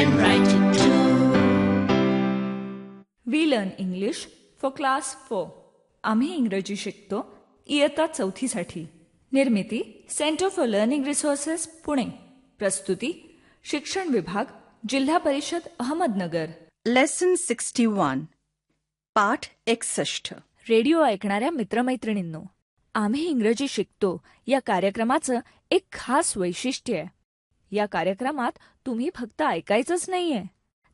can write it too. We learn English for class 4. आम्ही इंग्रजी शिकतो इयत्ता 4साठी. निर्मिती centre for learning resources Pune. प्रस्तुती शिक्षण विभाग, जिल्हा परिषद अहमदनगर. लेसन 61 पाठ 61. रेडिओ ऐकणाऱ्या मित्रमैत्रिणींनो, आम्ही इंग्रजी शिकतो या कार्यक्रमाचं एक खास वैशिष्ट्य आहे. या कार्यक्रमात तुम्ही फक्त ऐकायचंच नाहीये,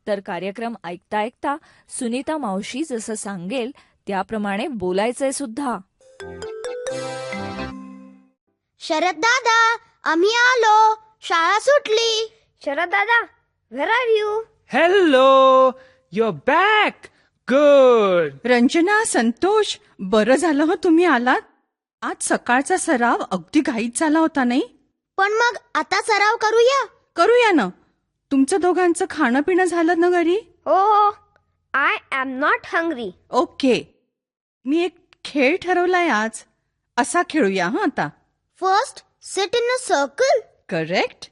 तर कार्यक्रम ऐकता ऐकता सुनीता मावशी जसं सांगेल त्याप्रमाणे बोलायचंय सुद्धा. शरद दादा, आम्ही आलो. शाळा सुटली. शरद दादा, where are you? Hello, you're back. Good. Ranjana, Santosh, बरं झालं हो तुम्ही आलात. आज सकाळचा सराव अगदी घाईत झाला होता नाही? पण मग आता सराव करूया ना. तुमचं दोघांचं खाणं पिणं झालं ना घरी? हो. I am not hungry. Okay. मी एक खेळ ठरवलाय आज. असा खेळूया हा आता. First sit in a circle. Correct.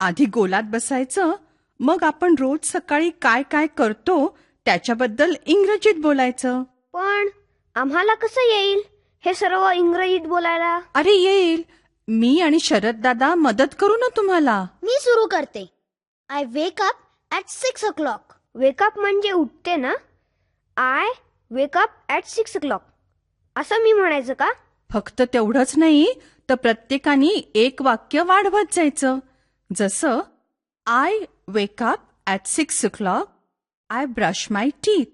आधी गोलात बसायचं, मग आपण रोज सकाळी काय काय करतो त्याच्याबद्दल इंग्रजीत बोलायचं. पण आम्हाला कसं येईल हे सर्व इंग्रजीत बोलायला? अरे येईल. मी आणि शरद दादा मदत करू ना तुम्हाला. मी सुरू करते. I wake up at 6 o'clock. Wake up म्हणजे उठते ना? I wake up at 6 o'clock असं मी म्हणायचं का? फक्त तेवढंच नाही, तर प्रत्येकाने एक वाक्य वाढवत जायचं. जसं I wake up at 6 o'clock. I brush my teeth.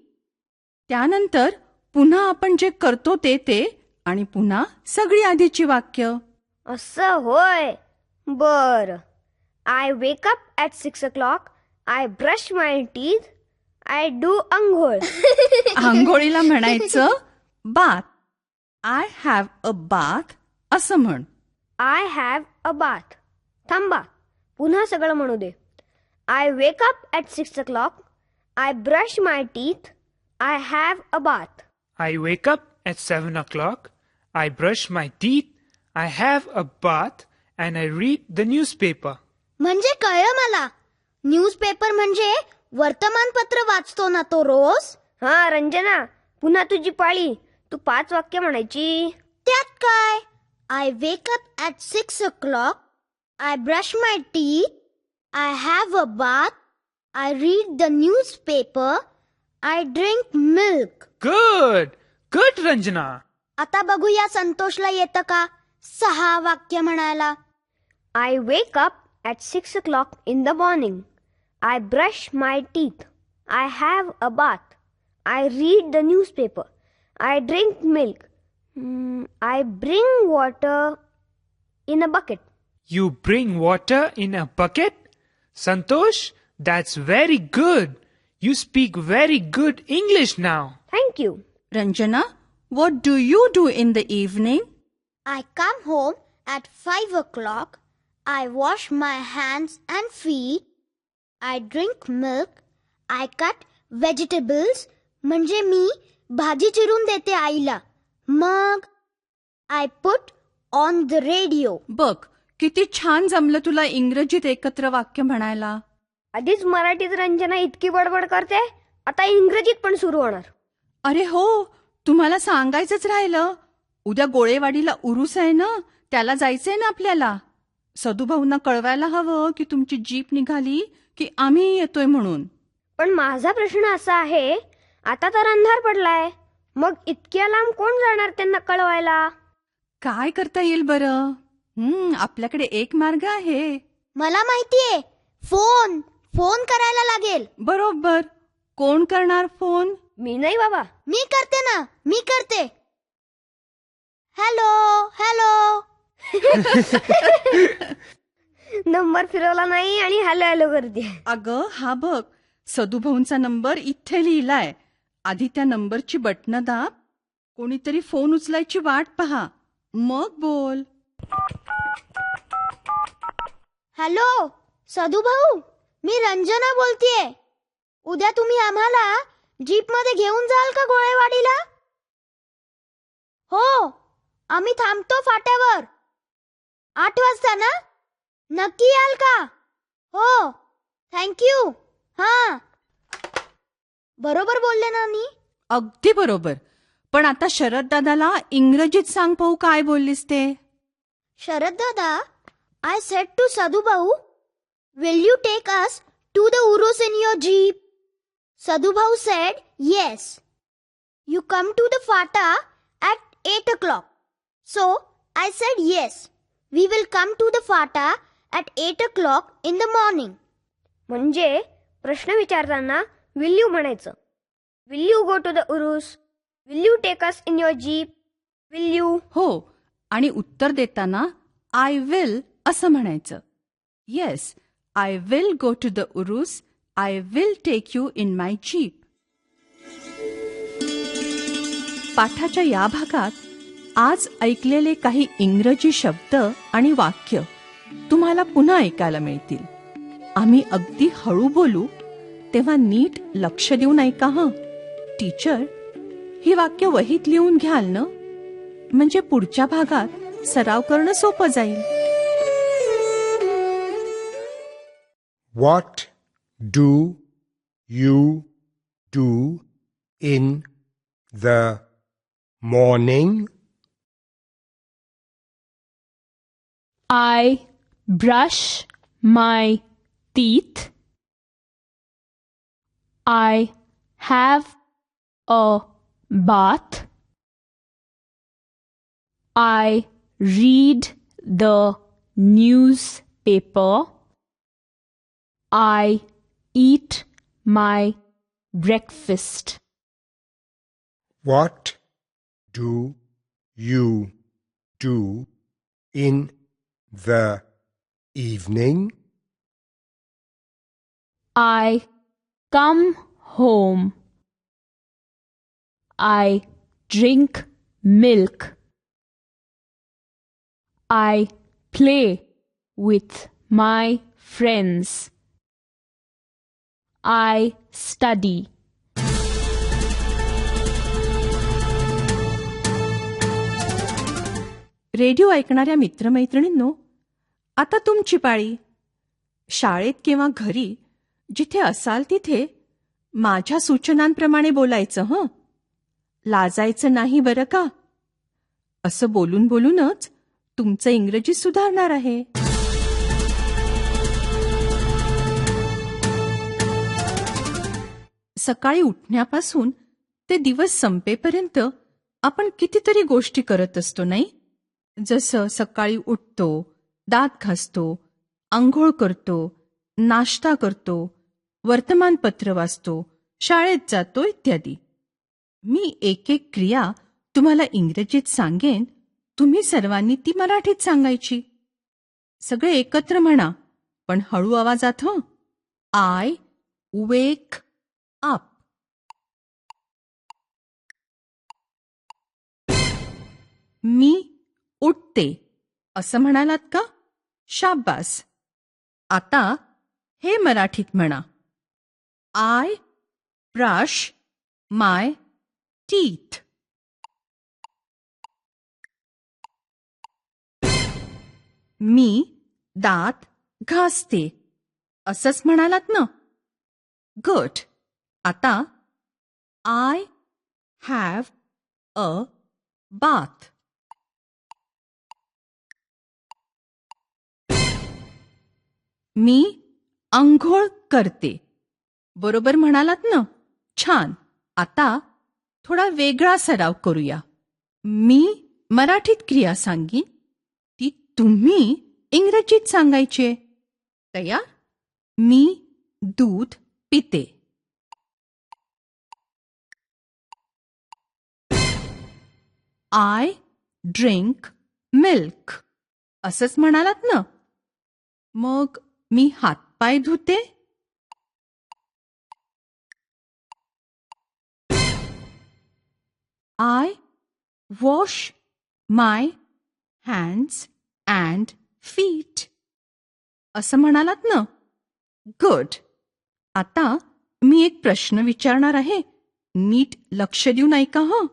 त्यानंतर पुन्हा आपण जे करतो ते आणि पुन्हा सगळी आधीची वाक्य. असं होय. बर. I wake up at 6 o'clock. I brush my teeth. I do अंघोळ. आंघोळीला म्हणायचं bath. I have a bath असं म्हण. I have a bath. थांबा, पुन्हा सगळं म्हणू दे. I wake up at 6 o'clock. I brush my teeth. I have a bath. I wake up at 7 o'clock. I brush my teeth. I have a bath and I read the newspaper. म्हणजे कळलं मला. Newspaper म्हणजे वर्तमानपत्र वाचतो ना तो रोज? हा रंजना, पुन्हा तुझी पाळी. तू 5 वाक्य म्हणायची. त्यात काय? I wake up at 6 o'clock. I brush my teeth. I have a bath. I read the newspaper. I drink milk. Good. Good, Ranjana. आता बघूया संतोषला येतं का 6 वाक्य म्हणायला. I wake up at 6 o'clock in the morning. I brush my teeth. I have a bath. I read the newspaper. I drink milk. I bring water in a bucket. You bring water in a bucket? Santosh, that's very good. You speak very good English now. Thank you. Ranjana, what do you do in the evening? I come home at 5 o'clock. I wash my hands and feet. I drink milk. I cut vegetables. म्हणजे मी भाजी चिरून देते आईला. मग I put on the radio. बघ, किती छान जमलं तुला इंग्रजीत एकत्र वाक्य म्हणायला. आधीच मराठीत रंजना इतकी बडबड करते, आता इंग्रजीत पण सुरू होणार. अरे हो, तुम्हाला सांगायचंच राहिलं. उद्या गोळेवाडीला उरूस आहे ना, त्याला जायचंय ना आपल्याला. सदूभाऊंना कळवायला हवं की तुमची जीप निघाली की आम्ही येतोय म्हणून. पण माझा प्रश्न असा आहे, आता तर अंधार पडलाय, मग इतक्या लांब कोण जाणार त्यांना कळवायला? काय करता येईल बरं? आपल्याकडे एक मार्ग आहे. मला माहितीये. फोन करायला लागेल. बरोबर. कोण करणार फोन? मी नाही बाबा. मी करते ना. मी करते. हॅलो. नंबर फिरवला नाही आणि हॅलो करते. अगं हा बघ, सदूभाऊंचा नंबर इथे लिहिलाय. आधी त्या नंबरची बटणं दाब. कोणीतरी फोन उचलायची वाट पहा, मग बोल. हॅलो सदूभाऊ, मी रंजना बोलतेय. उद्या तुम्ही आम्हाला जीप मध्ये घेऊन जाल का गोळेवाडीला? हो, आम्ही थांबतो फाट्यावर. 8 वाजता ना? नक्की याल का? हो, थँक्यू. हा, बरोबर बोलले ना मी. अगदी बरोबर. पण आता शरद दादाला इंग्रजीत सांग पाहू काय बोललीस ते. शरद दादा, I said to Sadhu Bahu, will you take us to the Urus in your jeep? Sadhu Bahu said, yes. You come to the Fata at 8 o'clock. So, I said yes. We will come to the Fata at 8 o'clock in the morning. म्हणजे प्रश्न विचारताना will you म्हणायचं. Will you go to the Urus? Will you take us in your jeep? Will you? हो, आणि उत्तर देताना I will असं म्हणायचं. Yes, I will go to the Urus. I will take you in my jeep. पाठाच्या या भागात आज ऐकलेले काही इंग्रजी शब्द आणि वाक्य तुम्हाला पुन्हा ऐकायला मिळतील. आम्ही अगदी हळू बोलू, तेव्हा नीट लक्ष देऊन ऐका हं. टीचर, ही वाक्य वहीत लिहून घ्याल ना, म्हणजे पुढच्या भागात सराव करणं सोपं जाईल. What do you do in the morning? I brush my teeth. I have a bath. I read the newspaper. I eat my breakfast. What do you do in the evening? I come home. I drink milk. I play with my friends. I study. Radio ऐकणाऱ्या मित्रमैत्रिणींनो, आता तुमची पाळी. शाळेत किंवा घरी जिथे असाल तिथे माझ्या सूचनांप्रमाणे बोलायचं हं. लाजायचं नाही बरं का. असं बोलून बोलूनच तुमचं इंग्रजी सुधारणार आहे. सकाळी उठण्यापासून ते दिवस संपेपर्यंत आपण कितीतरी गोष्टी करत असतो नाही. जसं सकाळी उठतो, दात घासतो, आंघोळ करतो, नाश्ता करतो, वर्तमानपत्र वाचतो, शाळेत जातो इत्यादी. मी एक एक क्रिया तुम्हाला इंग्रजीत सांगेन, तुम्ही सर्वांनी ती मराठीत सांगायची. सगळे एकत्र म्हणा, पण हळू आवाजात हं. I wake up. मी उठते असं म्हणालात का? शाब्बास. आता हे मराठीत म्हणा. I brush my teeth. मी दात घासते असंच म्हणालात ना? गुड. आता आय हॅव अ बाथ. मी अंघोळ करते बरोबर म्हणालात ना? छान. आता थोडा वेगळा सराव करूया. मी मराठीत क्रिया सांगीन, ती तुम्ही इंग्रजीत सांगायची. तयार? मी दूध पिते. आय ड्रिंक मिल्क असंच म्हणालात ना? मग मी हातपाय धुते. I wash my hands and feet असं म्हणालात ना? गुड. आता मी एक प्रश्न विचारणार आहे, नीट लक्ष देऊन ऐका हं.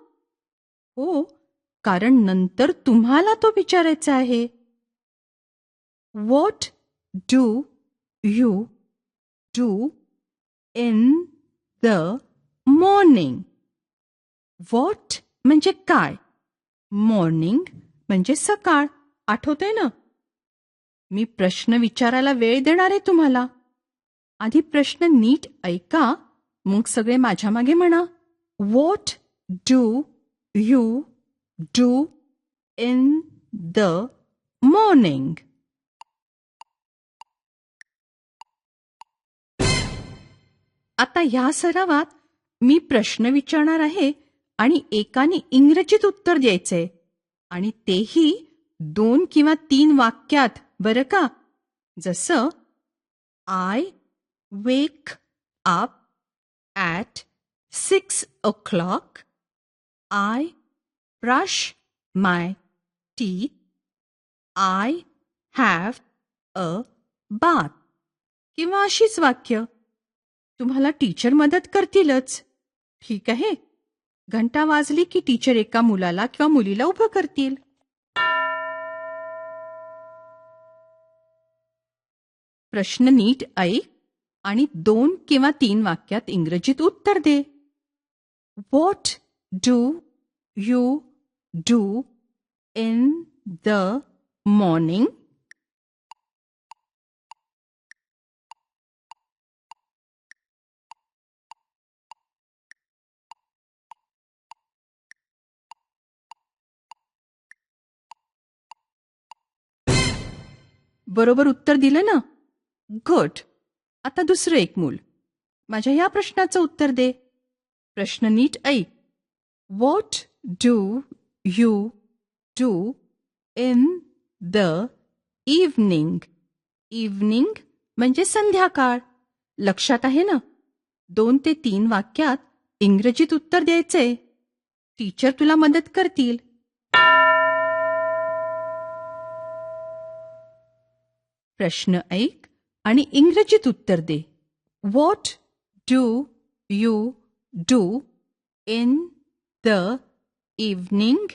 हो, कारण नंतर तुम्हाला तो विचारायचा आहे. What do you do in the morning. What म्हणजे काय, मॉर्निंग म्हणजे सकाळ. आठवतंय ना? मी प्रश्न विचारायला वेळ देणार आहे तुम्हाला. आधी प्रश्न नीट ऐका, मग सगळे माझ्या मागे म्हणा. What do you do in the morning? आता ह्या सरावात मी प्रश्न विचारणार आहे आणि एकाने इंग्रजीत उत्तर द्यायचंय, आणि तेही 2 किंवा 3 वाक्यात, बरं का? जसं I wake up at 6 o'clock. I brush my teeth. I have a bath. किंवा अशीच वाक्य. तुम्हाला टीचर मदत करतीलच. ठीक आहे? घंटा वाजली की टीचर एका मुलाला किंवा मुलीला उभं करतील. प्रश्न नीट ऐक आणि 2 किंवा 3 वाक्यात इंग्रजीत उत्तर दे. What do you do in the morning? बरोबर उत्तर दिलं ना? गुड. आता दुसरं एक मूल. माझ्या या प्रश्नाचं उत्तर दे. प्रश्न नीट ऐक. What do you do in the evening? Evening म्हणजे संध्याकाळ. लक्षात आहे ना? 2 ते 3 वाक्यात इंग्रजीत उत्तर द्यायचंय. टीचर तुला मदत करतील. प्रश्न ऐक आणि इंग्रजीत उत्तर दे. What do you do in the evening?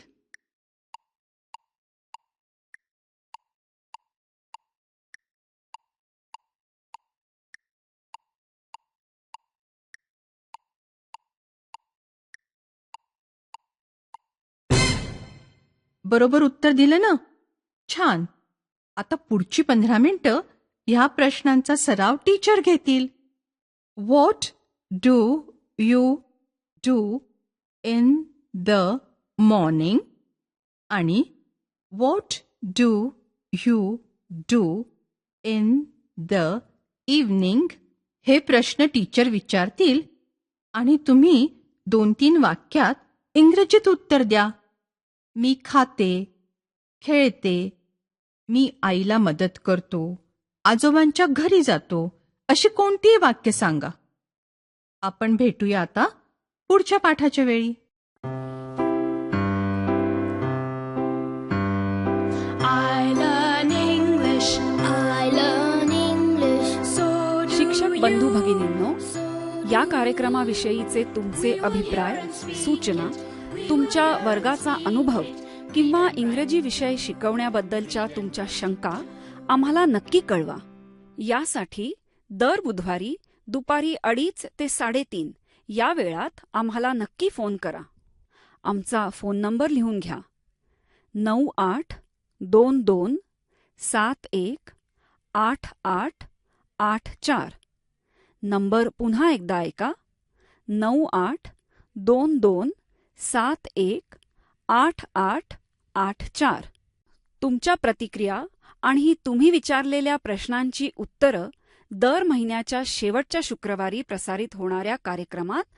बरोबर उत्तर दिलं ना? छान. आता पुढची 15 मिनिटं ह्या प्रश्नांचा सराव टीचर घेतील. What do you do in the morning आणि what do you do in the evening हे प्रश्न टीचर विचारतील आणि तुम्ही 2-3 वाक्यात इंग्रजीत उत्तर द्या. मी खाते, खेळते, मी आईला मदत करतो, आजोबांच्या घरी जातो, अशी कोणतीही वाक्य सांगा. आपण भेटूया आता पुढच्या पाठाच्या वेळी. शिक्षक बंधू भगिनींनो, या कार्यक्रमाविषयीचे तुमचे अभिप्राय, सूचना, तुमच्या वर्गाचा अनुभव किंवा इंग्रजी विषय शिकवण्याबद्दलच्या तुमच्या शंका आम्हाला नक्की कळवा. यासाठी दर बुधवारी दुपारी 2:30 ते 3:30 या वेळात आम्हाला नक्की फोन करा. आमचा फोन नंबर लिहून घ्या. 9822718884. नंबर पुन्हा एकदा ऐका. 9822718884. तुमच्या प्रतिक्रिया आणि तुम्ही विचारलेल्या प्रश्नांची उत्तरं दर महिन्याच्या शेवटच्या शुक्रवारी प्रसारित होणाऱ्या कार्यक्रमात